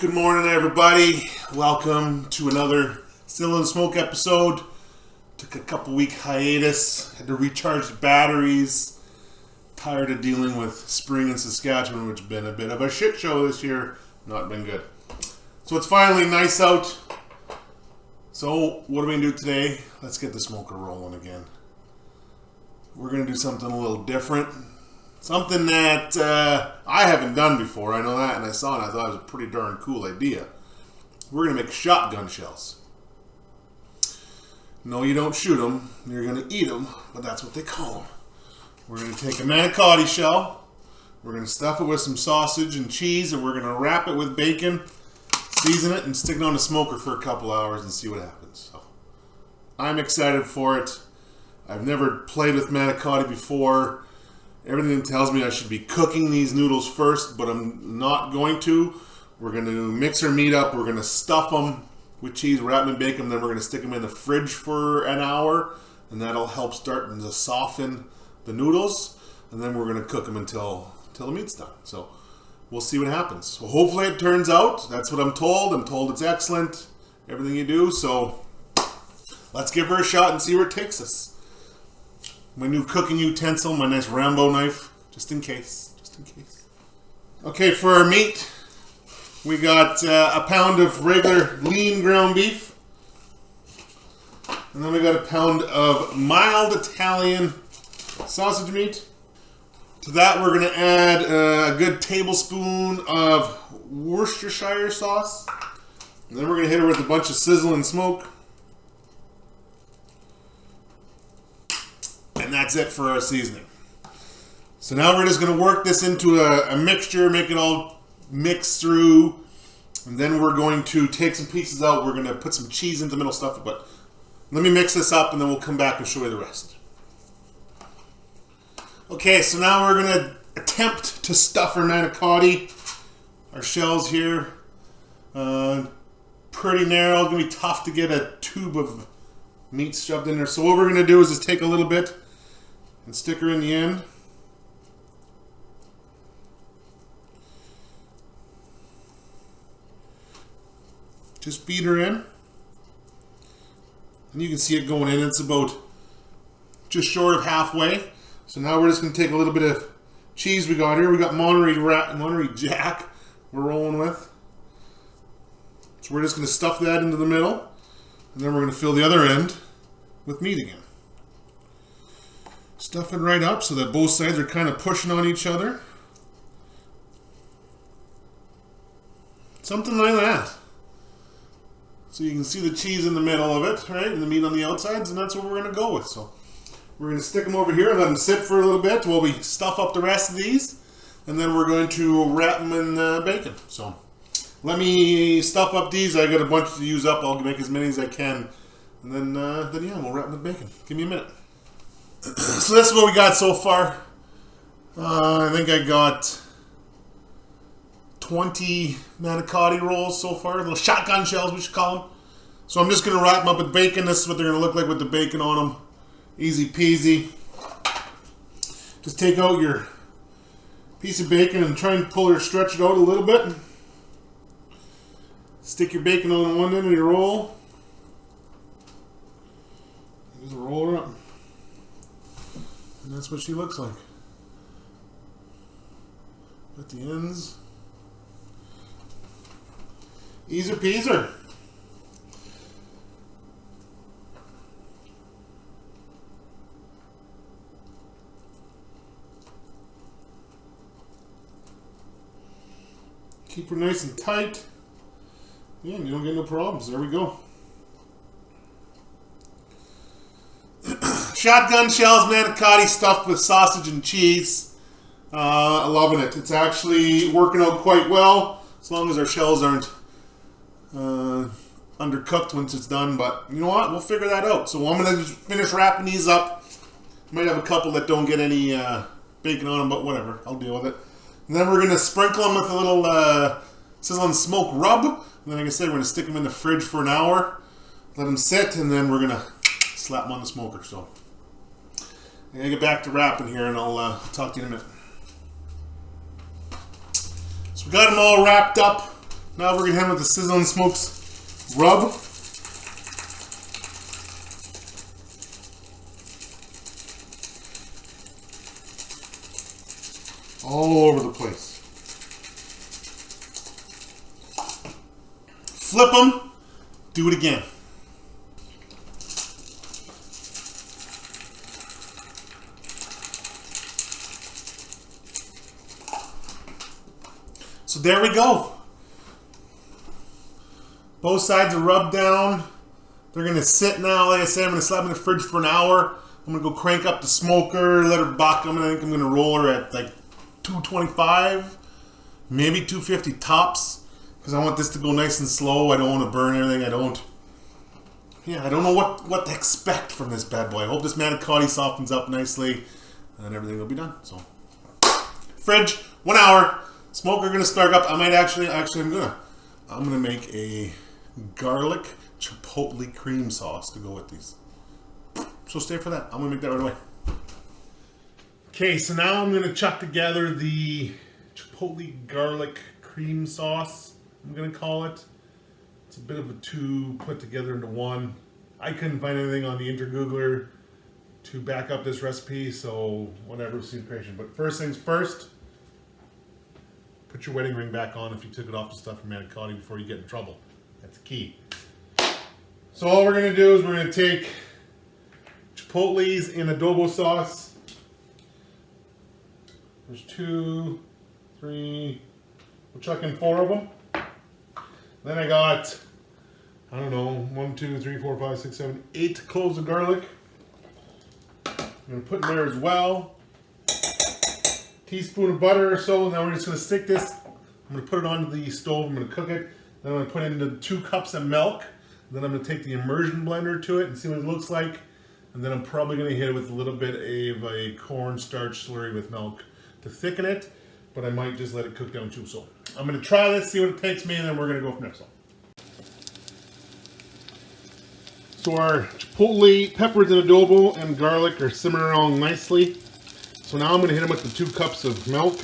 Good morning, everybody. Welcome to another Still in Smoke episode. Took a couple week hiatus. Had to recharge the batteries. Tired of dealing with spring in Saskatchewan, which has been a bit of a shit show this year. Not been good. So it's finally nice out. So what are we going to do today? Let's get the smoker rolling again. We're going to do something a little different. Something that I haven't done before. I know that, and I saw it, and I thought it was a pretty darn cool idea. We're going to make shotgun shells. No, you don't shoot them. You're going to eat them, but that's what they call them. We're going to take a Manicotti shell. We're going to stuff it with some sausage and cheese, and we're going to wrap it with bacon, season it, and stick it on the smoker for a couple hours and see what happens. So, I'm excited for it. I've never played with Manicotti before. Everything tells me I should be cooking these noodles first, but I'm not going to. We're going to mix our meat up. We're going to stuff them with cheese, wrap them in bacon, then we're going to stick them in the fridge for an hour, and that'll help start to soften the noodles, and then we're going to cook them until the meat's done. So we'll see what happens. So hopefully it turns out. That's what I'm told. I'm told it's excellent, everything you do. So let's give her a shot and see where it takes us. My new cooking utensil, my nice Rambo knife, just in case. Okay, for our meat, we got a pound of regular lean ground beef. And then we got a pound of mild Italian sausage meat. To that, we're going to add a good tablespoon of Worcestershire sauce. And then we're going to hit her with a bunch of Sizzle and smoke. And that's it for our seasoning. So now we're just going to work this into a mixture, make it all mix through. And then we're going to take some pieces out. We're going to put some cheese into the middle stuff. But let me mix this up and then we'll come back and show you the rest. Okay, so now we're going to attempt to stuff our Manicotti. Our shells here. Pretty narrow. It's going to be tough to get a tube of meat shoved in there. So what we're going to do is just take a little bit and stick her in the end. Just feed her in. And you can see it going in. It's about just short of halfway. So now we're just going to take a little bit of cheese we got here. We got Monterey Jack we're rolling with. So we're just going to stuff that into the middle. And then we're going to fill the other end with meat again. Stuff it right up so that both sides are kind of pushing on each other. Something like that. So you can see the cheese in the middle of it, right? And the meat on the outsides, and that's what we're going to go with. So we're going to stick them over here and let them sit for a little bit while we stuff up the rest of these. And then we're going to wrap them in bacon. So let me stuff up these. I got a bunch to use up. I'll make as many as I can. And then yeah, we'll wrap them with bacon. Give me a minute. So that's what we got so far. I think I got 20 Manicotti rolls so far. Little shotgun shells, we should call them. So I'm just going to wrap them up with bacon. This is what they're going to look like with the bacon on them. Easy peasy. Just take out your piece of bacon and try and pull or stretch it out a little bit. Stick your bacon on one end of your roll. Just roll her up. And that's what she looks like. At the ends. Easer peaser. Keep her nice and tight. Yeah, and you don't get no problems. There we go. Shotgun shells, Manicotti stuffed with sausage and cheese. Loving it. It's actually working out quite well, as long as our shells aren't undercooked once it's done. But you know what? We'll figure that out. So I'm going to finish wrapping these up. Might have a couple that don't get any bacon on them, but whatever. I'll deal with it. And then we're going to sprinkle them with a little Sizzle and smoke rub. And then, like I said, we're going to stick them in the fridge for an hour. Let them sit, and then we're going to slap them on the smoker. So I'm going to get back to wrapping here, and I'll talk to you in a minute. So we got them all wrapped up. Now we're gonna hit with the Sizzle and Smokes rub. All over the place. Flip them. Do it again. So there we go. Both sides are rubbed down. They're going to sit now. Like I said, I'm going to slap them in the fridge for an hour. I'm going to go crank up the smoker, let her buck. I think I'm going to roll her at like 225, maybe 250 tops, because I want this to go nice and slow. I don't want to burn anything. I don't know what to expect from this bad boy. I hope this manicotti softens up nicely, and everything will be done. So, fridge, 1 hour. Smoker gonna start up. I might I'm gonna make a garlic chipotle cream sauce to go with these. So stay for that. I'm gonna make that right away. Okay, so now I'm gonna chuck together the chipotle garlic cream sauce, I'm gonna call it. It's a bit of a two put together into one. I couldn't find anything on the Intergoogler to back up this recipe, so whatever, seed creation. But first things first, put your wedding ring back on if you took it off the stuff from Manicotti before you get in trouble. That's the key. So all we're gonna do is we're gonna take chipotles in adobo sauce. There's 2, 3, we'll chuck in 4 of them. Then I got, I don't know, 1, 2, 3, 4, 5, 6, 7, 8 cloves of garlic. I'm gonna put in there as well. Teaspoon of butter or so. Now we're just gonna stick this. I'm gonna put it onto the stove. I'm gonna cook it. Then I'm gonna put in the 2 cups of milk. Then I'm gonna take the immersion blender to it and see what it looks like. And then I'm probably gonna hit it with a little bit of a cornstarch slurry with milk to thicken it, but I might just let it cook down too. So I'm gonna try this, see what it takes me, and then we're gonna go from there. So our chipotle peppers and adobo and garlic are simmering along nicely. So now I'm gonna hit them with the 2 cups of milk.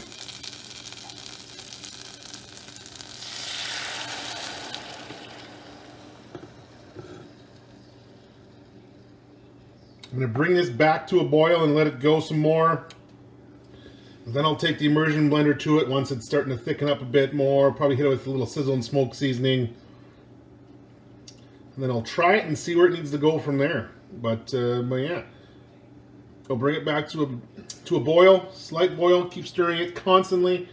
I'm gonna bring this back to a boil and let it go some more. Then I'll take the immersion blender to it once it's starting to thicken up a bit more. Probably hit it with a little sizzle and smoke seasoning. And then I'll try it and see where it needs to go from there. But yeah, I'll bring it back to a boil, slight boil. Keep stirring it constantly,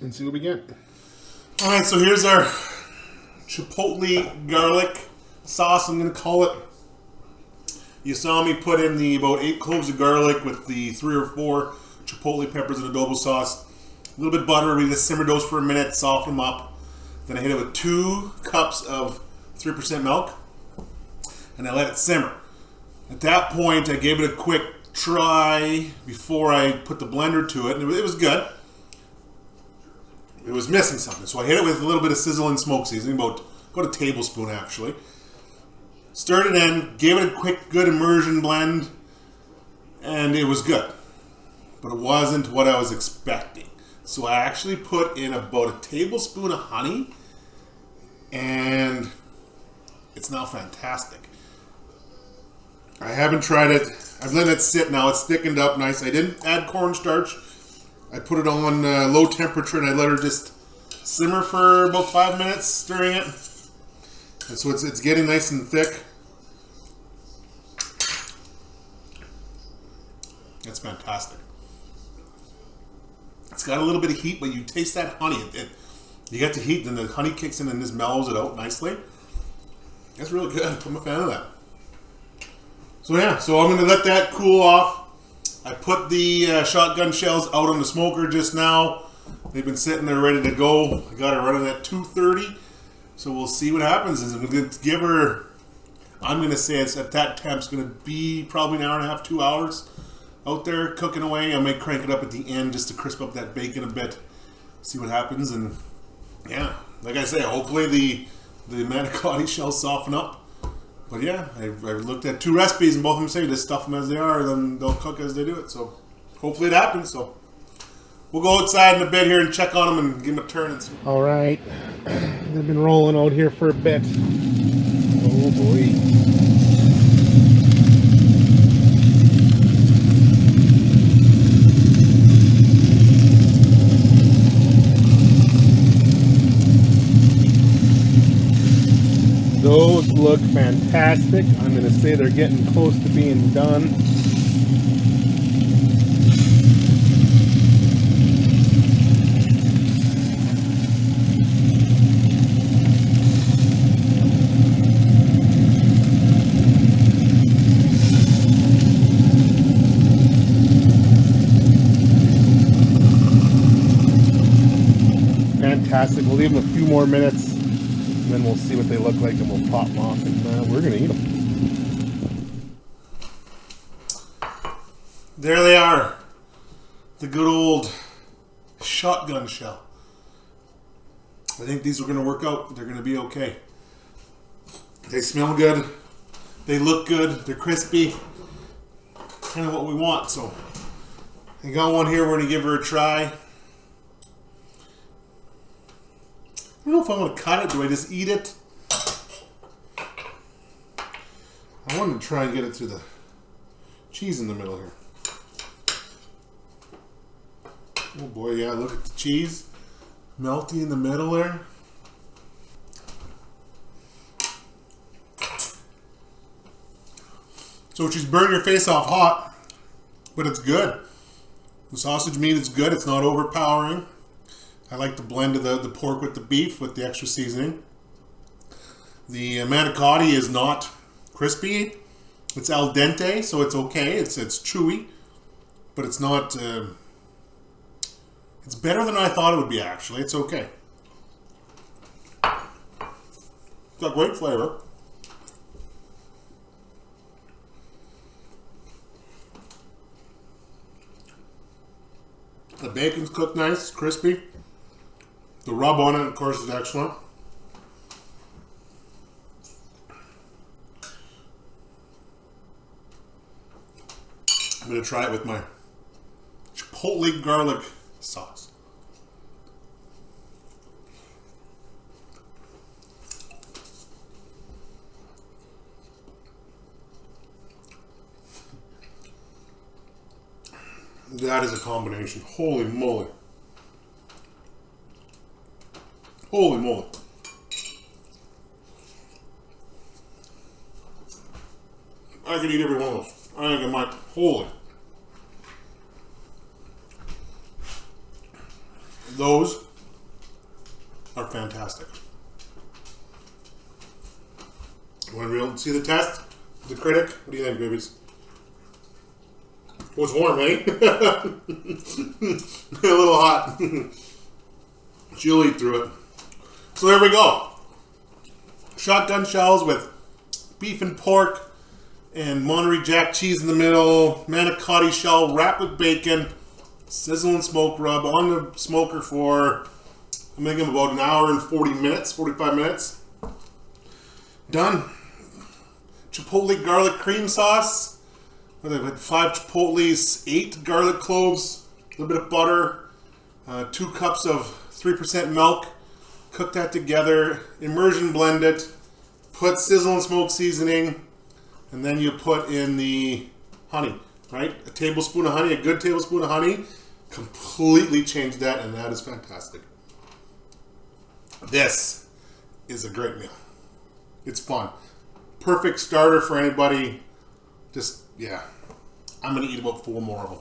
and see what we get. All right, so here's our chipotle garlic sauce. I'm gonna call it. You saw me put in the about 8 cloves of garlic with the 3 or 4 chipotle peppers and adobo sauce. A little bit of butter. We just simmer those for a minute, soften them up. Then I hit it with 2 cups of 3% milk, and I let it simmer. At that point, I gave it a quick try before I put the blender to it, and it was good. It was missing something, so I hit it with a little bit of sizzle and smoke seasoning, about a tablespoon actually. Stirred it in, gave it a quick, good immersion blend, and it was good. But it wasn't what I was expecting. So I actually put in about a tablespoon of honey, and it's now fantastic. I haven't tried it. I've let it sit now. It's thickened up nice. I didn't add cornstarch. I put it on low temperature, and I let her just simmer for about 5 minutes, stirring it. And so it's getting nice and thick. It's fantastic. It's got a little bit of heat, but you taste that honey. You get the heat, then the honey kicks in and this mellows it out nicely. That's really good. I'm a fan of that. So yeah, so I'm going to let that cool off. I put the shotgun shells out on the smoker just now. They've been sitting there ready to go. I got it running at 230. So we'll see what happens. I'm going to give her, I'm going to say it's at that temp, it's going to be probably an hour and a half, 2 hours out there cooking away. I might crank it up at the end just to crisp up that bacon a bit. See what happens. And yeah, like I say, hopefully the manicotti shells soften up. But yeah, I've looked at 2 recipes and both of them say just stuff them as they are, then they'll cook as they do it. So hopefully it happens. So We'll go outside in a bit here and check on them and give them a turn. And see. All right. They've been rolling out here for a bit. Oh, boy. Those look fantastic. I'm going to say they're getting close to being done. Fantastic. We'll leave them a few more minutes. And then we'll see what they look like and we'll pop them off and we're going to eat them. There they are. The good old shotgun shell. I think these are going to work out. They're going to be okay. They smell good. They look good. They're crispy. Kind of what we want. So I got one here. We're going to give her a try. I don't know if I want to cut it. Do I just eat it? I wanted to try and get it through the cheese in the middle here. Oh boy, yeah, look at the cheese. Melty in the middle there. So she's burning your face off hot, but it's good. The sausage meat is good. It's not overpowering. I like the blend of the pork with the beef with the extra seasoning. The manicotti is not crispy. It's al dente, so it's okay. It's chewy, but it's not. It's better than I thought it would be. Actually, it's okay. It's got great flavor. The bacon's cooked nice, crispy. The rub on it, of course, is excellent. I'm going to try it with my Chipotle garlic sauce. That is a combination. Holy moly. Holy moly. I could eat every one of those. I think I might. Holy. Those are fantastic. Want to be able to see the test? The critic? What do you think, babies? It was warm, eh? A little hot. She'll eat through it. So there we go. Shotgun shells with beef and pork and Monterey Jack cheese in the middle. Manicotti shell wrapped with bacon. Sizzle and smoke rub on the smoker for, I'm thinking about an hour and 40 minutes, 45 minutes. Done. Chipotle garlic cream sauce. I've had 5 chipotles, 8 garlic cloves, a little bit of butter, 2 cups of 3% milk. Cook that together, immersion blend it, put sizzle and smoke seasoning, and then you put in the honey, right? A tablespoon of honey, a good tablespoon of honey, completely changed that, and that is fantastic. This is a great meal. It's fun. Perfect starter for anybody. Just, yeah. I'm going to eat about 4 more of them.